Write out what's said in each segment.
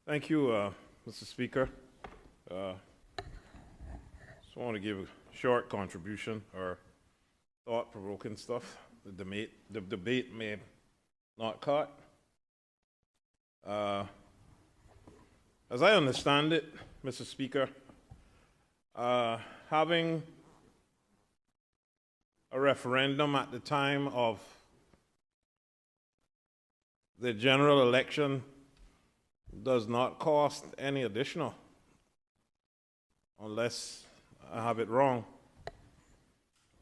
Thank you, Mr. Speaker. Just want to give a short contribution or thought-provoking stuff. The debate may not cut. As I understand it, Mr. Speaker, having a referendum at the time of the general election does not cost any additional, unless I have it wrong.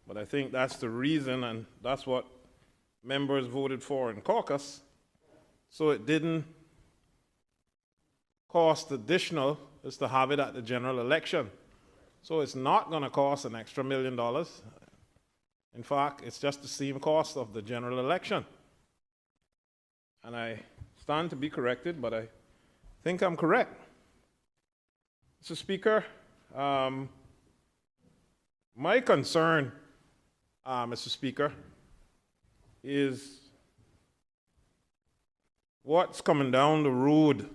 But I think that's the reason, and that's what members voted for in caucus, so it didn't cost additional, is to have it at the general election. So it's not going to cost an extra $1 million. In fact, it's just the same cost of the general election. And I stand to be corrected, but I think I'm correct. Mr. Speaker, my concern, Mr. Speaker, is what's coming down the road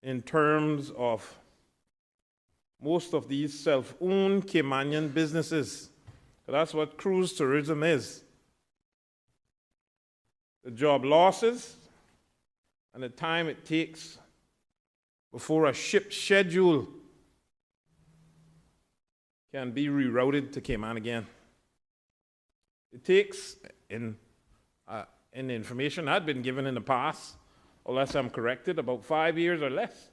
in terms of most of these self-owned Caymanian businesses. That's what cruise tourism is. The job losses and the time it takes before a ship schedule can be rerouted to Cayman again. It takes, in the information I'd been given in the past, unless I'm corrected, about 5 years or less.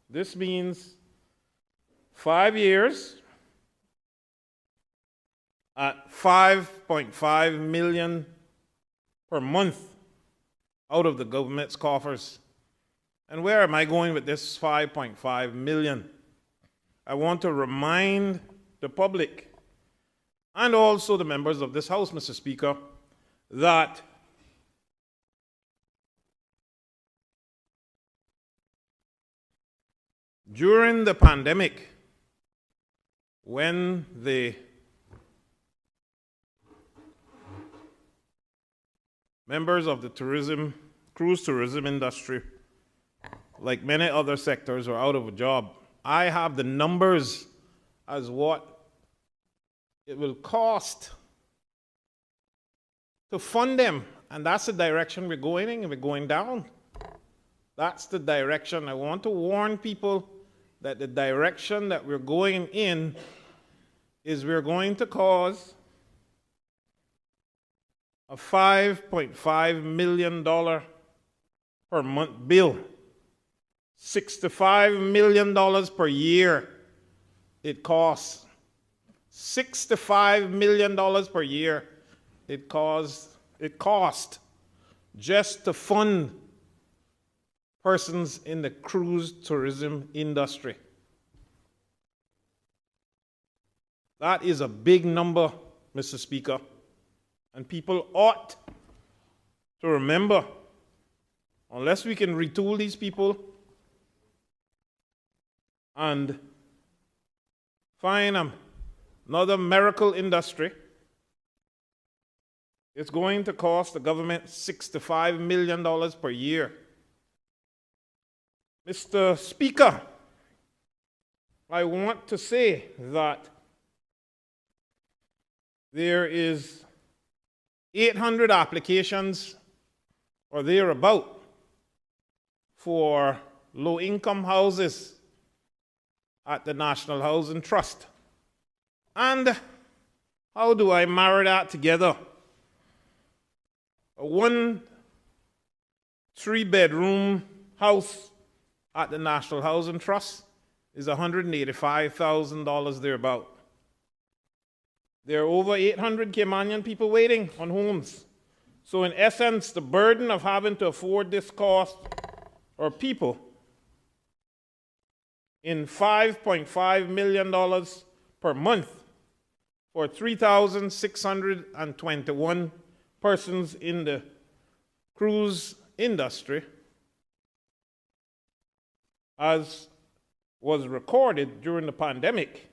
This means 5 years at $5.5 million per month out of the government's coffers. And where am I going with this $5.5 million? I want to remind the public and also the members of this House, Mr. Speaker, that during the pandemic, when the members of the cruise tourism industry, like many other sectors, are out of a job, I have the numbers as what it will cost to fund them. And that's the direction we're going in, and we're going down. That's the direction. I want to warn people that the direction that we're going in is we're going to cause a $5.5 million per month bill, $65 million per year it costs. $65 million per year it cost just to fund persons in the cruise tourism industry. That is a big number, Mr. Speaker, and people ought to remember, unless we can retool these people and find another miracle industry, it's going to cost the government $65 million per year. Mr. Speaker, I want to say that there is 800 applications or thereabout for low-income houses at the National Housing Trust. And how do I marry that together? A 1 3-bedroom house at the National Housing Trust is $185,000 thereabout. There are over 800 Caymanian people waiting on homes. So in essence, the burden of having to afford this cost are people in $5.5 million per month for 3,621 persons in the cruise industry, as was recorded during the pandemic.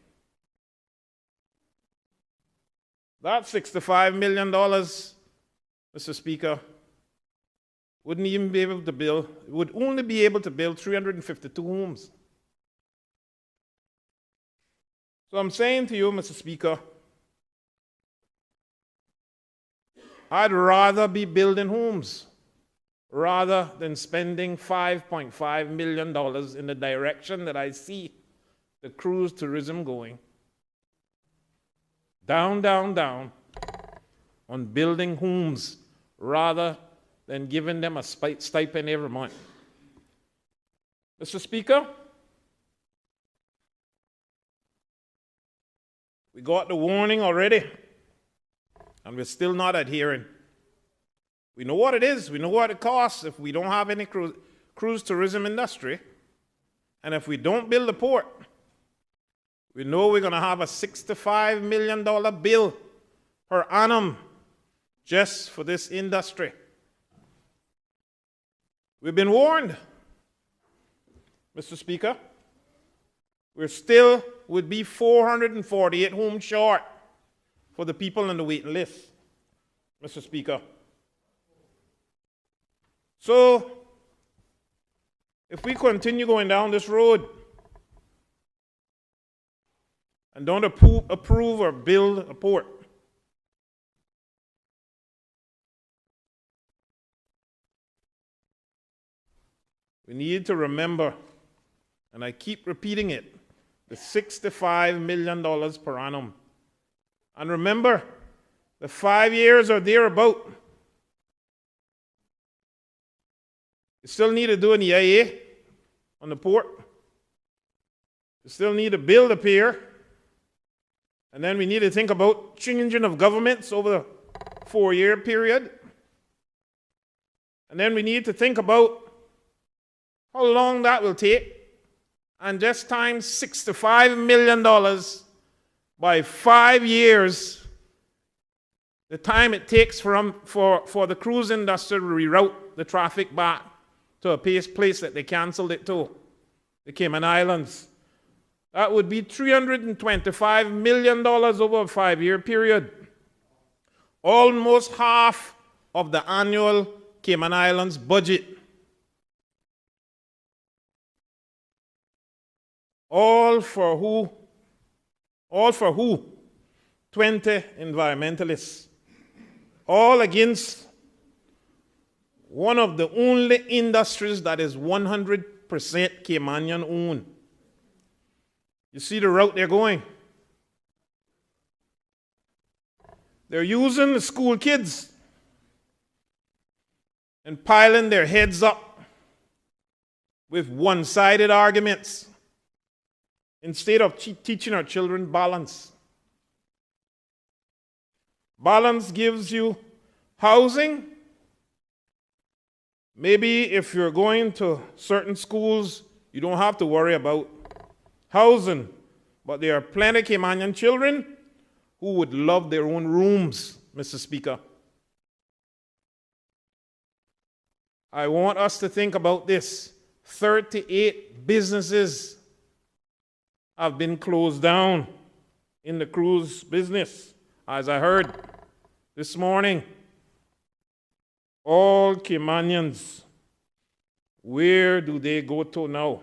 That $65 million, Mr. Speaker, wouldn't even be able to build, would only be able to build 352 homes. So I'm saying to you, Mr. Speaker, I'd rather be building homes rather than spending $5.5 million in the direction that I see the cruise tourism going. Down, down, down on building homes rather than giving them a stipend every month. Mr. Speaker, we got the warning already, and we're still not adhering. We know what it is. We know what it costs if we don't have any cruise tourism industry. And if we don't build a port, we know we're going to have a $65 million bill per annum just for this industry. We've been warned, Mr. Speaker. We still would be 448 homes short for the people on the waiting list, Mr. Speaker. So, if we continue going down this road and don't approve or build a port, we need to remember, and I keep repeating it, the $65 million per annum. And remember, the 5 years are thereabout. You still need to do an EIA on the port. You still need to build a pier. And then we need to think about changing of governments over the 4-year period. And then we need to think about how long that will take. And just times $65 million by 5 years, the time it takes for the cruise industry to reroute the traffic back to a place that they canceled it to, the Cayman Islands. That would be $325 million over a 5-year period. Almost half of the annual Cayman Islands budget. All for who? All for who? 20 environmentalists. All against one of the only industries that is 100% Caymanian owned. You see the route they're going? They're using the school kids and piling their heads up with one-sided arguments instead of teaching our children balance. Balance gives you housing. Maybe if you're going to certain schools, you don't have to worry about housing. But there are plenty of Caymanian children who would love their own rooms, Mr. Speaker. I want us to think about this. 38 businesses have been closed down in the cruise business, as I heard this morning. All Caymanians, where do they go to now,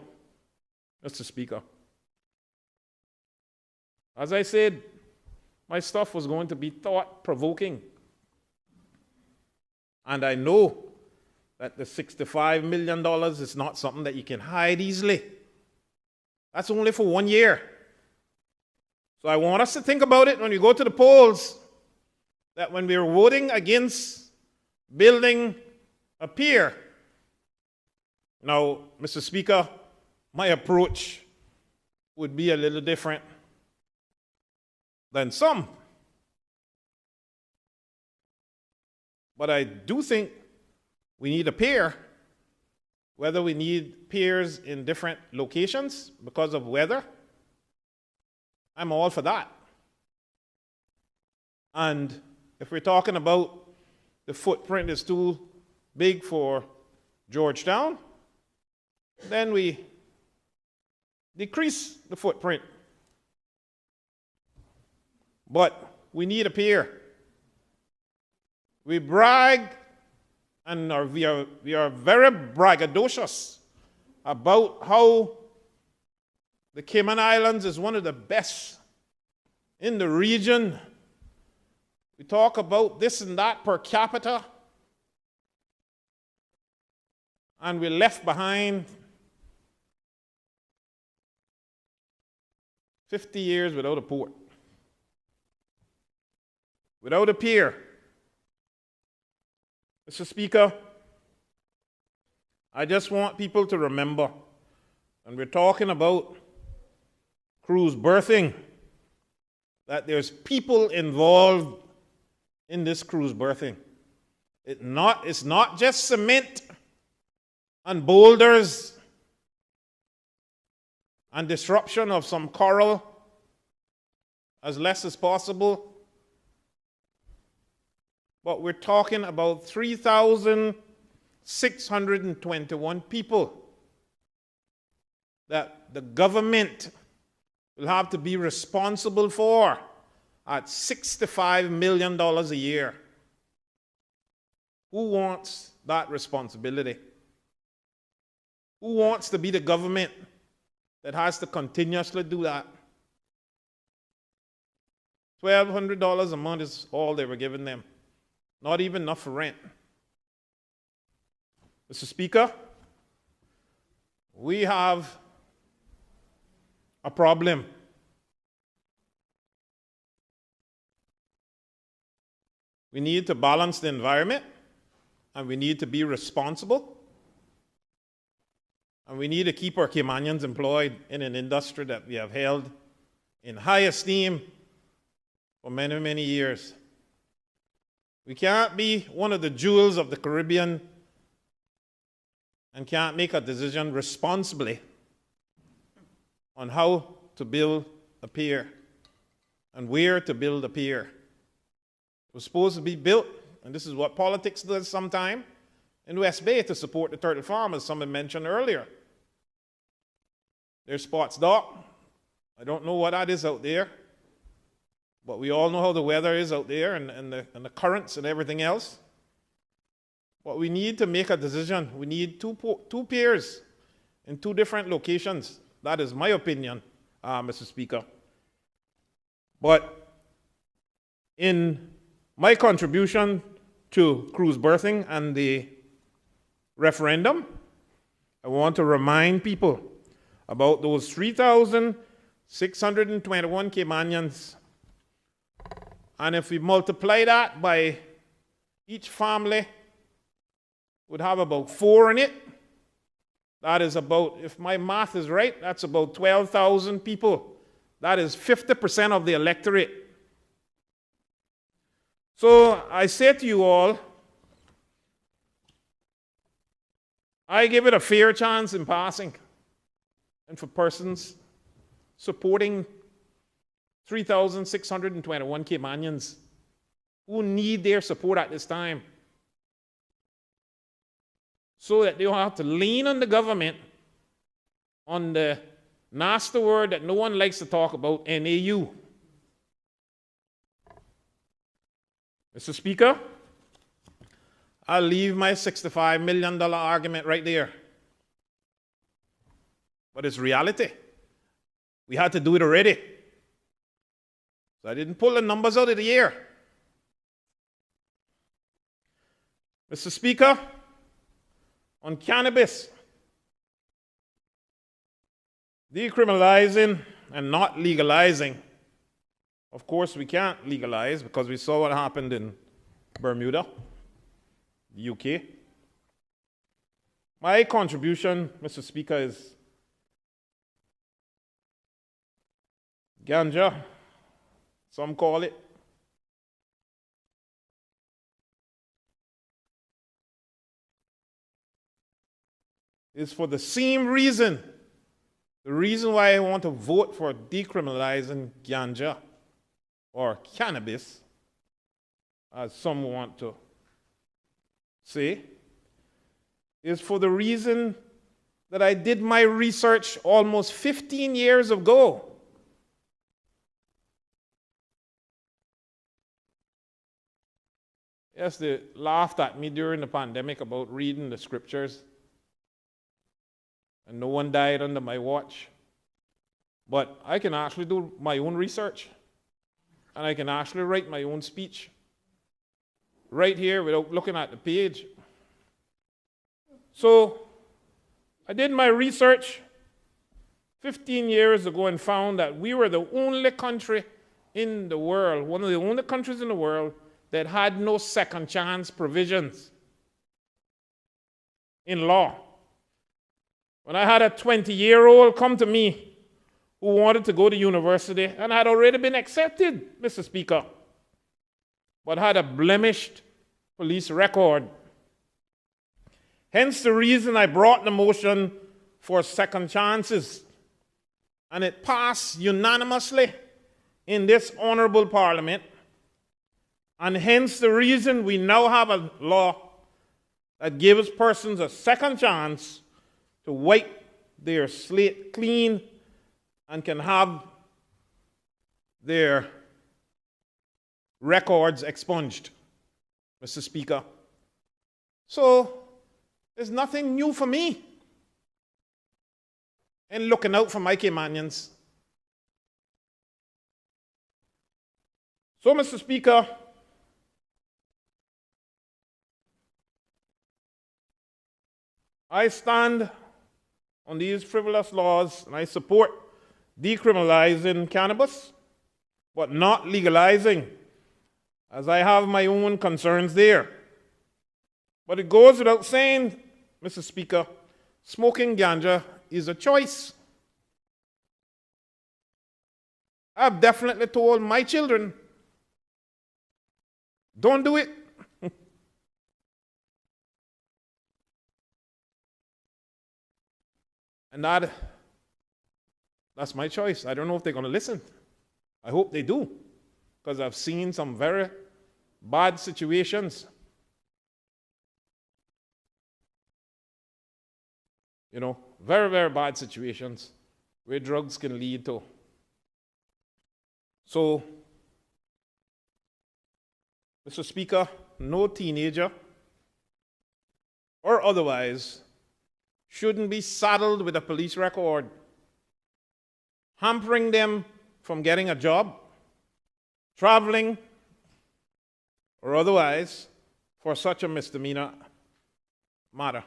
Mr. Speaker? As I said, my stuff was going to be thought-provoking. And I know that the $65 million is not something that you can hide easily. That's only for 1 year. So I want us to think about it when we go to the polls, that when we're voting against building a pier. Now, Mr. Speaker, my approach would be a little different than some. But I do think we need a pier. Whether we need piers in different locations because of weather, I'm all for that. And if we're talking about the footprint is too big for Georgetown, then we decrease the footprint. But we need a pier. We brag and we are very braggadocious about how the Cayman Islands is one of the best in the region. We talk about this and that per capita, and we're left behind 50 years without a port, without a pier. Mr. Speaker, I just want people to remember, and we're talking about cruise berthing, that there's people involved in this cruise berthing. It's not just cement and boulders and disruption of some coral as less as possible, but we're talking about 3,621 people that the government will have to be responsible for at $65 million a year. Who wants that responsibility? Who wants to be the government that has to continuously do that? $1,200 a month is all they were giving them. Not even enough for rent. Mr. Speaker, we have a problem. We need to balance the environment, and we need to be responsible, and we need to keep our Caymanians employed in an industry that we have held in high esteem for many, many years. We can't be one of the jewels of the Caribbean and can't make a decision responsibly on how to build a pier and where to build a pier. It was supposed to be built, and this is what politics does sometime, in West Bay to support the turtle farm, as someone mentioned earlier. There's Spots Dock. I don't know what that is out there, but we all know how the weather is out there and the currents and everything else. But we need to make a decision. We need two piers in two different locations. That is my opinion, Mr. Speaker. But in my contribution to cruise berthing and the referendum, I want to remind people about those 3,621 Caymanians. And if we multiply that by each family, would have about 4 in it. That is about, if my math is right, that's about 12,000 people. That is 50% of the electorate. So I say to you all, I give it a fair chance in passing. And for persons supporting 3,621 Caymanians who need their support at this time, so that they don't have to lean on the government on the nasty word that no one likes to talk about, NAU. Mr. Speaker, I'll leave my $65 million argument right there. But it's reality. We had to do it already. So I didn't pull the numbers out of the air. Mr. Speaker, on cannabis, decriminalizing and not legalizing. Of course, we can't legalize because we saw what happened in Bermuda, the UK. My contribution, Mr. Speaker, is ganja, some call it. Is for the same reason, the reason why I want to vote for decriminalizing ganja or cannabis, as some want to say, is for the reason that I did my research almost 15 years ago. Yes, they laughed at me during the pandemic about reading the scriptures, and no one died under my watch. But I can actually do my own research, and I can actually write my own speech right here without looking at the page. So I did my research 15 years ago and found that we were the only country in the world, one of the only countries in the world that had no second chance provisions in law. When I had a 20-year-old come to me who wanted to go to university and had already been accepted, Mr. Speaker, but had a blemished police record. Hence the reason I brought the motion for second chances. And it passed unanimously in this honorable parliament. And hence the reason we now have a law that gives persons a second chance to wipe their slate clean and can have their records expunged, Mr. Speaker. So there's nothing new for me in looking out for my Caymanians. So, Mr. Speaker, I stand on these frivolous laws and I support decriminalizing cannabis, but not legalizing, as I have my own concerns there. But it goes without saying, Mr. Speaker, smoking ganja is a choice. I've definitely told my children, don't do it. And that's my choice. I don't know if they're going to listen. I hope they do, because I've seen some very bad situations. You know, very, very bad situations where drugs can lead to. So, Mr. Speaker, no teenager or otherwise shouldn't be saddled with a police record, hampering them from getting a job, traveling, or otherwise for such a misdemeanor matter.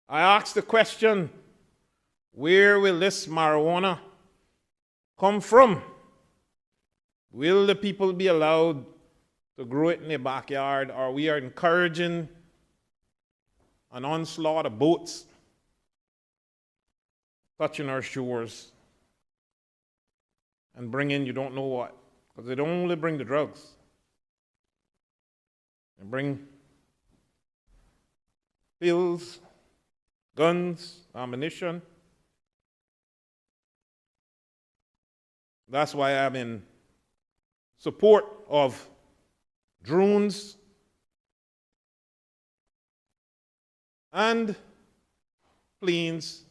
I ask the question, where will this marijuana come from? Will the people be allowed to grow it in their backyard, or we are encouraging an onslaught of boats touching our shores and bringing you don't know what? Because they don't only bring the drugs. They bring pills, guns, ammunition. That's why I'm in support of drones and planes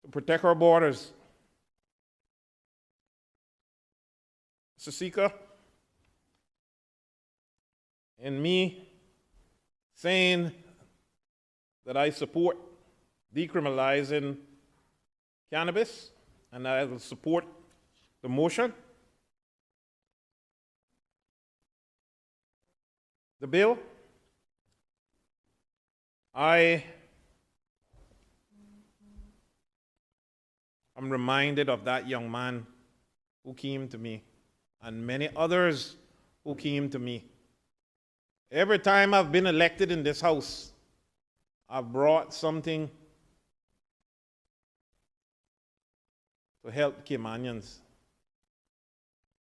to protect our borders. Mr. Speaker, in me saying that I support decriminalizing cannabis and I will support the motion, the bill, I am reminded of that young man who came to me and many others who came to me. Every time I've been elected in this house, I've brought something to help Caymanians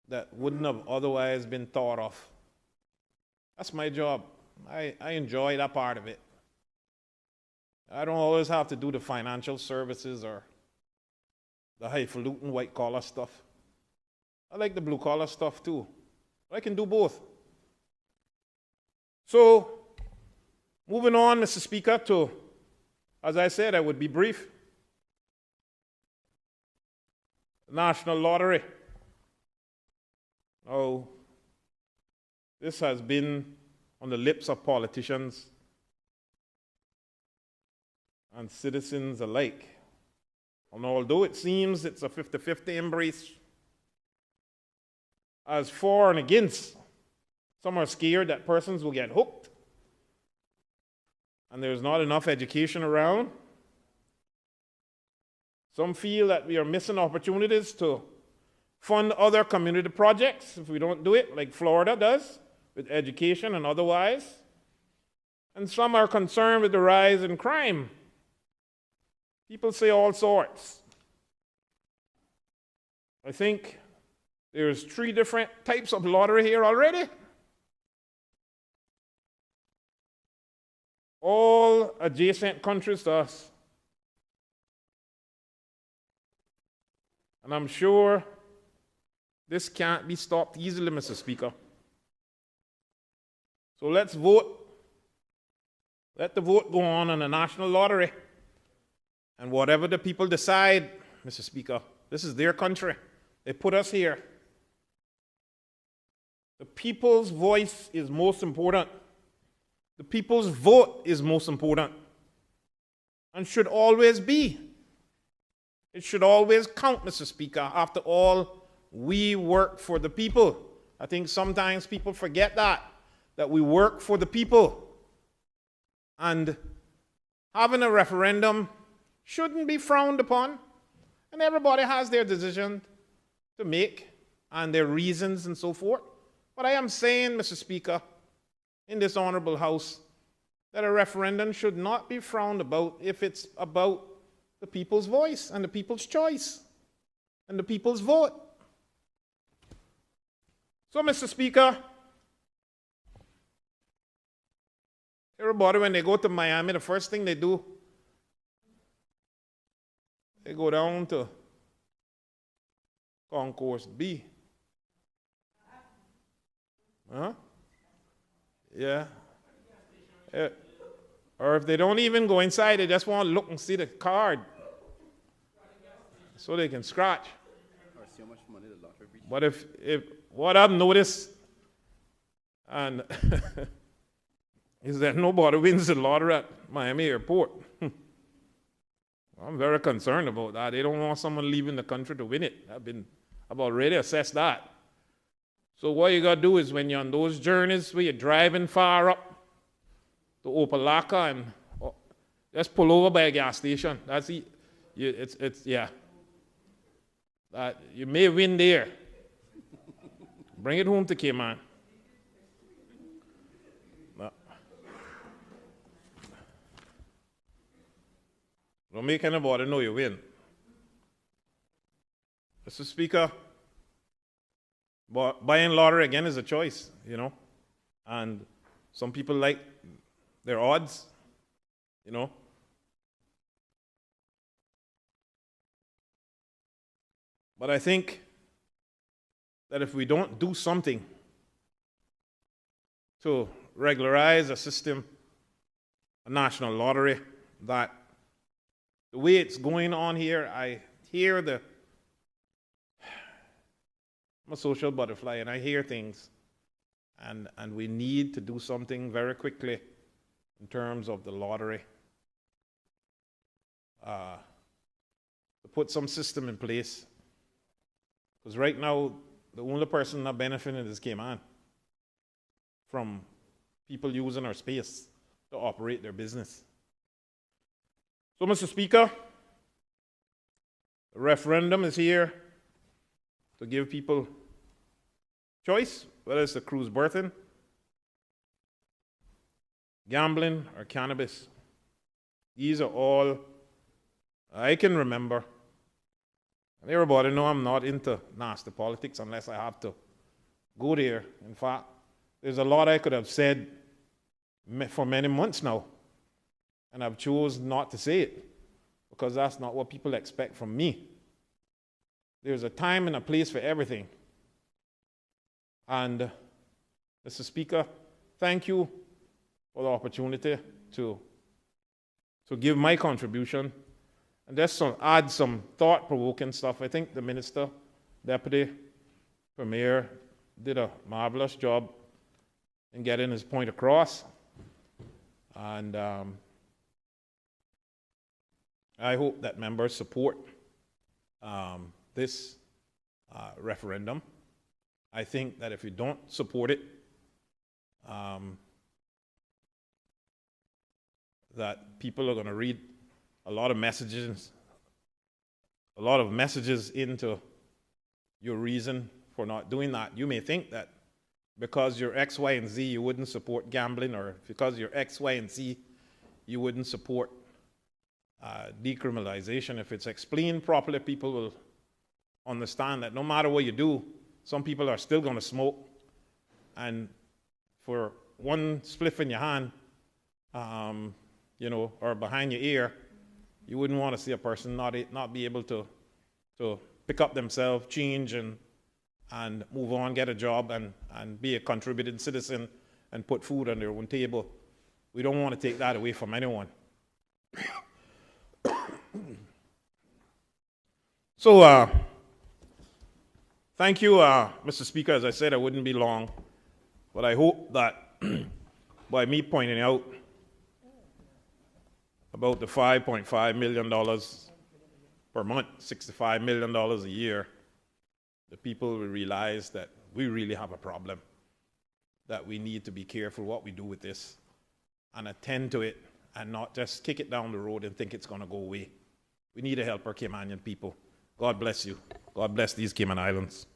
that wouldn't have otherwise been thought of. That's my job. I enjoy that part of it. I don't always have to do the financial services or the highfalutin white-collar stuff. I like the blue-collar stuff too. But I can do both. So, moving on, Mr. Speaker, to, as I said, I would be brief. National Lottery. Oh, This has been on the lips of politicians and citizens alike. And although it seems it's a 50-50 embrace, as for and against, some are scared that persons will get hooked and there's not enough education around. Some feel that we are missing opportunities to fund other community projects if we don't do it, like Florida does, with education and otherwise. And some are concerned with the rise in crime. People say all sorts. I think there's 3 different types of lottery here already. All adjacent countries to us. And I'm sure this can't be stopped easily, Mr. Speaker. So let's vote. Let the vote go on a national lottery. And whatever the people decide, Mr. Speaker, this is their country. They put us here. The people's voice is most important. The people's vote is most important. And should always be. It should always count, Mr. Speaker. After all, we work for the people. I think sometimes people forget that we work for the people. And having a referendum shouldn't be frowned upon. And everybody has their decision to make and their reasons and so forth. But I am saying, Mr. Speaker, in this honorable House, that a referendum should not be frowned about if it's about the people's voice and the people's choice and the people's vote. So, Mr. Speaker, everybody, when they go to Miami, the first thing they do, they go down to Concourse B. Huh? Yeah. Or if they don't even go inside, they just want to look and see the card so they can scratch. Or see how much money the lottery reaches. But if what I've noticed and is that nobody wins the lottery at Miami Airport. I'm very concerned about that. They don't want someone leaving the country to win it. I've already assessed that. So what you got to do is when you're on those journeys where you're driving far up to Opelika and just pull over by a gas station. That's it. Yeah. You may win there. Bring it home to Cayman. No. Don't make anybody know you win. Mr. Speaker, but buying lottery again is a choice, you know. And some people like their odds, you know. But I think that if we don't do something to regularize a system, a national lottery, that the way it's going on here, I hear I'm a social butterfly and I hear things, and we need to do something very quickly in terms of the lottery. To put some system in place. Because right now, the only person not benefiting is Cayman from people using our space to operate their business. So, Mr. Speaker, the referendum is here to give people choice, whether it's the cruise berthing, gambling, or cannabis. These are all I can remember. And everybody know I'm not into nasty politics unless I have to go there. In fact, there's a lot I could have said for many months now, and I've chosen not to say it because that's not what people expect from me. There's a time and a place for everything. And, Mr. Speaker, thank you for the opportunity to give my contribution. And just to add some thought-provoking stuff, I think the Minister, Deputy Premier did a marvelous job in getting his point across. And I hope that members support this referendum. I think that if you don't support it, that people are going to read a lot of messages into your reason for not doing that. You may think that because you're X, Y, and Z, you wouldn't support gambling, or because you're X, Y, and Z, you wouldn't support decriminalization. If it's explained properly, people will understand that no matter what you do, some people are still going to smoke. And for one spliff in your hand, you know, or behind your ear, you wouldn't want to see a person not be able to pick up themselves, change, and move on, get a job, and be a contributing citizen and put food on their own table. We don't want to take that away from anyone. So, thank you, Mr. Speaker. As I said, I wouldn't be long, but I hope that by me pointing out about the $5.5 million per month, $65 million a year, the people will realize that we really have a problem, that we need to be careful what we do with this and attend to it and not just kick it down the road and think it's going to go away. We need to help our Caymanian people. God bless you. God bless these Cayman Islands.